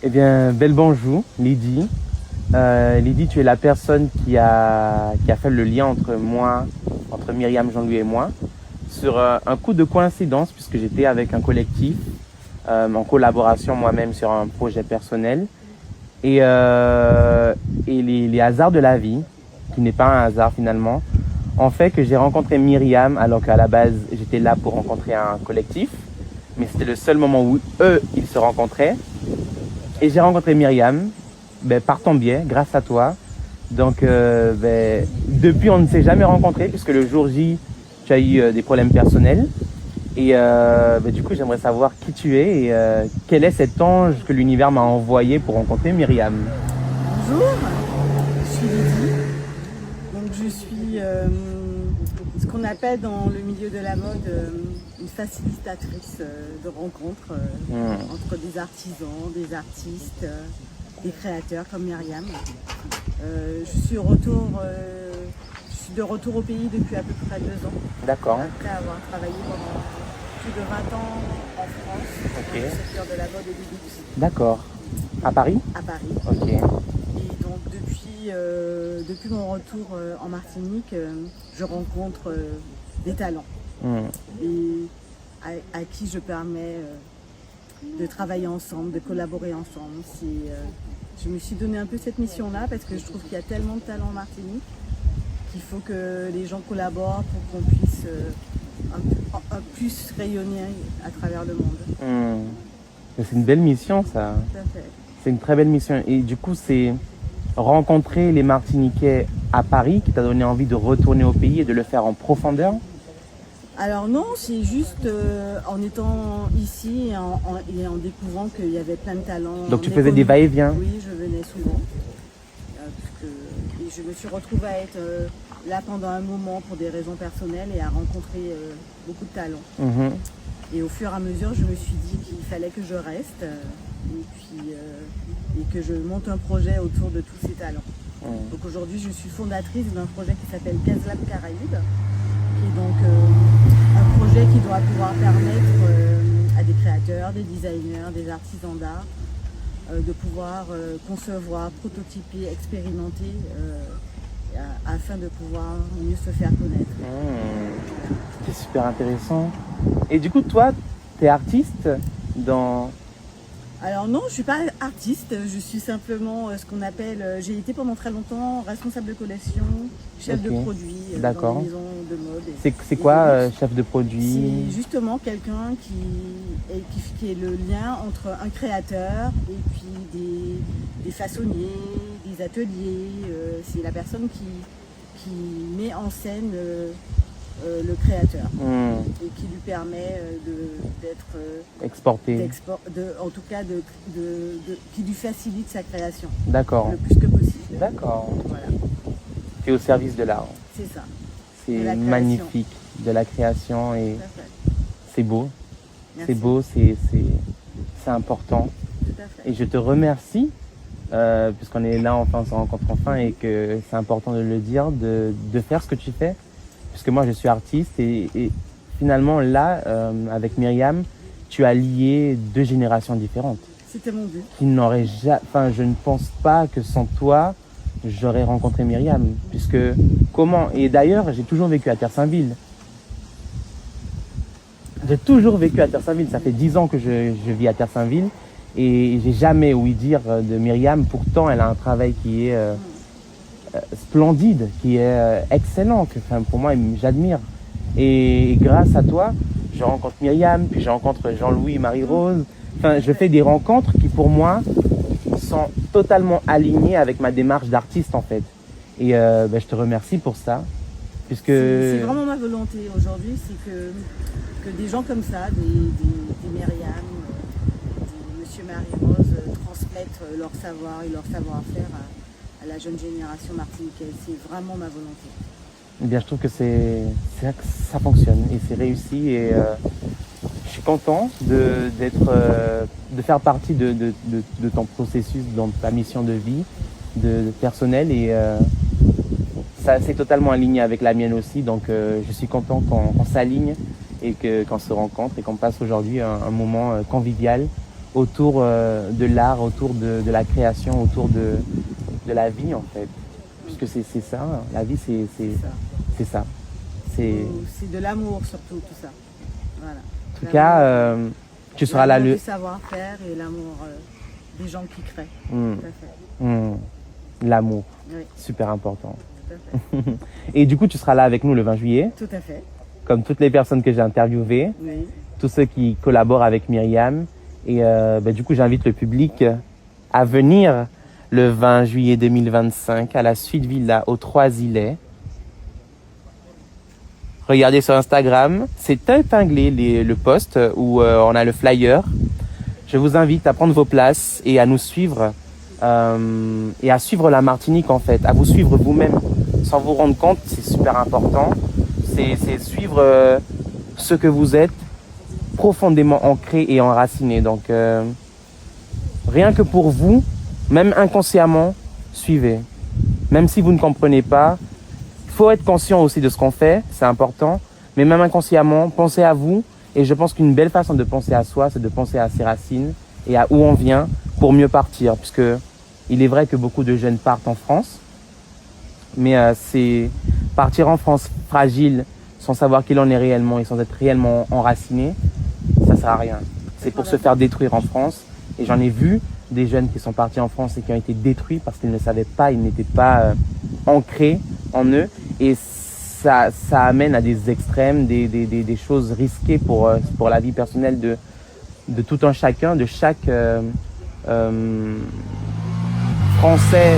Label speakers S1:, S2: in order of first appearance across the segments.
S1: Eh bien, bel bonjour, Lydie. Lydie, tu es la personne qui a fait le lien entre Myriam, Jean-Louis et moi, sur un coup de coïncidence, puisque j'étais avec un collectif en collaboration moi-même sur un projet personnel. Et les hasards de la vie, qui n'est pas un hasard finalement, ont fait que j'ai rencontré Myriam, alors qu'à la base, j'étais là pour rencontrer un collectif. Mais c'était le seul moment où ils se rencontraient. Et j'ai rencontré Myriam, par ton biais, grâce à toi. Donc, depuis, on ne s'est jamais rencontrés, puisque le jour J, tu as eu des problèmes personnels. Et du coup, j'aimerais savoir qui tu es et quel est cet ange que l'univers m'a envoyé pour rencontrer Myriam.
S2: Bonjour, je suis Lydie. Donc je suis ce qu'on appelle dans le milieu de la mode une facilitatrice de rencontres entre des artisans, des artistes, des créateurs comme Myriam. Je suis de retour au pays depuis à peu près 2 ans.
S1: D'accord.
S2: Après avoir travaillé pendant plus de 20 ans en France, dans le secteur de la mode et du luxe.
S1: D'accord. À Paris?
S2: À Paris.
S1: Ok.
S2: Et donc depuis mon retour en Martinique, je rencontre des talents et à qui je permets de travailler ensemble, de collaborer ensemble. Je me suis donné un peu cette mission-là parce que je trouve qu'il y a tellement de talents en Martinique qu'il faut que les gens collaborent pour qu'on puisse un plus rayonner à travers le monde.
S1: C'est une belle mission, ça.
S2: Tout à fait.
S1: C'est une très belle mission. Et du coup, c'est rencontrer les Martiniquais à Paris qui t'a donné envie de retourner au pays et de le faire en profondeur?
S2: Alors non, c'est juste en étant ici et en découvrant qu'il y avait plein de talents.
S1: Donc tu faisais des va-et-vient?
S2: Oui, je venais souvent. Et je me suis retrouvée à être là pendant un moment pour des raisons personnelles et à rencontrer beaucoup de talents. Et au fur et à mesure, je me suis dit qu'il fallait que je reste et que je monte un projet autour de tous ces talents. Donc aujourd'hui, je suis fondatrice d'un projet qui s'appelle Caslab Caraïbes, qui est donc un projet qui doit pouvoir permettre à des créateurs, des designers, des artisans d'art de pouvoir concevoir, prototyper, expérimenter afin de pouvoir mieux se faire connaître.
S1: C'est super intéressant. Et du coup, toi, tu es artiste dans...
S2: Alors non, je ne suis pas artiste, je suis simplement ce qu'on appelle, j'ai été pendant très longtemps responsable de collection, chef de produit dans une maison de mode.
S1: C'est quoi chef de produit?
S2: C'est justement quelqu'un qui est le lien entre un créateur et puis des façonniers, des ateliers. C'est la personne qui met en scène le créateur et qui lui permet d'être
S1: exporté,
S2: en tout cas qui lui facilite sa création.
S1: D'accord.
S2: Le plus que possible.
S1: D'accord.
S2: Voilà.
S1: Tu es au service de l'art.
S2: C'est ça.
S1: C'est magnifique, de la création et c'est beau.
S2: Merci.
S1: C'est beau, c'est important.
S2: Tout à fait.
S1: Et je te remercie puisqu'on est là, enfin on se rencontre enfin et que c'est important de le dire, de faire ce que tu fais. Puisque moi je suis artiste et finalement là, avec Myriam, tu as lié 2 générations différentes.
S2: C'était mon but.
S1: Qui n'aurait jamais, enfin je ne pense pas que sans toi, j'aurais rencontré Myriam. Puisque comment? Et d'ailleurs, j'ai toujours vécu à Terre-Saint-Ville. J'ai toujours vécu à Terre-Saint-Ville. Ça fait 10 ans que je vis à Terre-Saint-Ville et j'ai jamais ouï dire de Myriam. Pourtant, elle a un travail qui est splendide, qui est excellent, que pour moi j'admire. Et grâce à toi, je rencontre Myriam, puis je rencontre Jean-Louis, Marie-Rose. Enfin, je fais des rencontres qui pour moi sont totalement alignées avec ma démarche d'artiste en fait. Et je te remercie pour ça. Puisque...
S2: C'est vraiment ma volonté aujourd'hui, c'est que des gens comme ça, des Myriam, des Monsieur Marie-Rose transmettent leur savoir et leur savoir-faire à la jeune génération martiniquaise. C'est vraiment ma volonté.
S1: Eh bien, je trouve que ça fonctionne et c'est réussi et je suis content de faire partie de ton processus, dans ta mission de vie, de personnelle et ça c'est totalement aligné avec la mienne aussi. Donc, je suis content qu'on s'aligne et qu'on se rencontre et qu'on passe aujourd'hui un moment convivial autour de l'art, autour de la création, autour de la vie en fait. Puisque c'est ça, la vie c'est ça.
S2: C'est de l'amour surtout, tout ça. Voilà.
S1: En tout cas, tu seras là
S2: le savoir-faire et l'amour des gens qui créent. Tout à fait.
S1: L'amour,
S2: oui.
S1: Super important.
S2: Tout à fait.
S1: Et du coup, tu seras là avec nous le 20 juillet.
S2: Tout à fait.
S1: Comme toutes les personnes que j'ai interviewées,
S2: oui.
S1: Tous ceux qui collaborent avec Myriam. Et du coup, j'invite le public à venir le 20 juillet 2025 à la Suite Villa aux Trois-Îlets. Regardez sur Instagram, c'est épinglé le post où on a le flyer. Je vous invite à prendre vos places et à nous suivre et à suivre la Martinique en fait, à vous suivre vous-même sans vous rendre compte, c'est super important. C'est suivre ce que vous êtes profondément ancré et enraciné. Donc rien que pour vous, même inconsciemment, suivez. Même si vous ne comprenez pas, il faut être conscient aussi de ce qu'on fait, c'est important. Mais même inconsciemment, pensez à vous. Et je pense qu'une belle façon de penser à soi, c'est de penser à ses racines et à où on vient pour mieux partir. Puisque il est vrai que beaucoup de jeunes partent en France. Mais c'est partir en France fragile, sans savoir qui l'on est réellement et sans être réellement enraciné, ça sert à rien. C'est pour se faire détruire en France. Et j'en ai vu des jeunes qui sont partis en France et qui ont été détruits parce qu'ils ne savaient pas, ils n'étaient pas ancrés en eux. Et ça amène à des extrêmes, des choses risquées pour la vie personnelle de tout un chacun, de chaque Français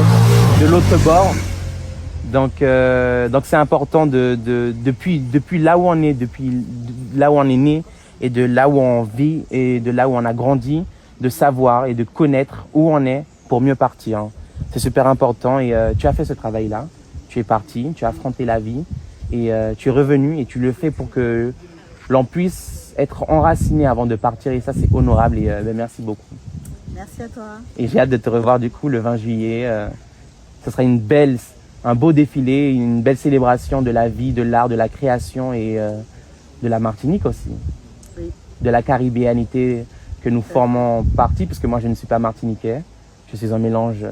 S1: de l'autre bord. Donc c'est important depuis là où on est, depuis là où on est né et de là où on vit et de là où on a grandi, de savoir et de connaître où on est pour mieux partir. C'est super important et tu as fait ce travail-là. Tu es parti, tu as affronté la vie et tu es revenu et tu le fais pour que l'on puisse être enraciné avant de partir et ça c'est honorable et merci beaucoup.
S2: Merci à toi.
S1: Et j'ai hâte de te revoir du coup le 20 juillet. Ce sera un beau défilé, une belle célébration de la vie, de l'art, de la création et de la Martinique aussi.
S2: Oui.
S1: De la caribéanité que nous formons partie, parce que moi je ne suis pas martiniquais, je suis un mélange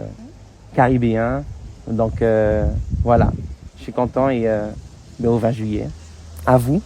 S1: caribéen. Donc voilà, je suis content et au 20 juillet. À vous.